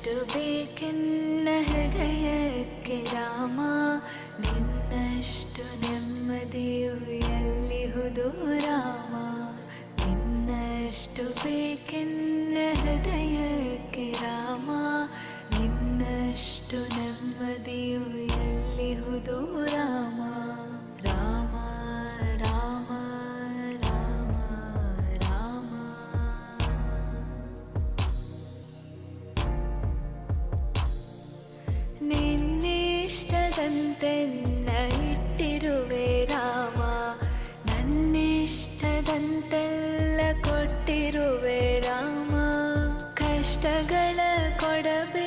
ಎಷ್ಟು ಬೇಕೆನ್ನ ಹೃದಯಕ್ಕೆ ರಾಮ, ನಿನ್ನಷ್ಟು ನೆಮ್ಮದಿಯು ಎಲ್ಲಿಹುದು ರಾಮ. ನಿನ್ನಷ್ಟು ಬೇಕೆನ್ನ ಹೃದಯಕ್ಕೆ ರಾಮ, ನಿನ್ನಷ್ಟು ನೆಮ್ಮದಿಯು ಎಲ್ಲಿಹುದು ರಾಮ. ರಾಮ ರಾಮ ರಾಮ ರಾಮ. ನಿನ್ನಿಷ್ಟದಂತೆನ್ನ ಇಟ್ಟಿರುವೆ ರಾಮ, ನನ್ನಿಷ್ಟದಂತೆಲ್ಲ ಕೊಟ್ಟಿರುವೆ ರಾಮ. ಕಷ್ಟಗಳ ಕೊಡಬೇ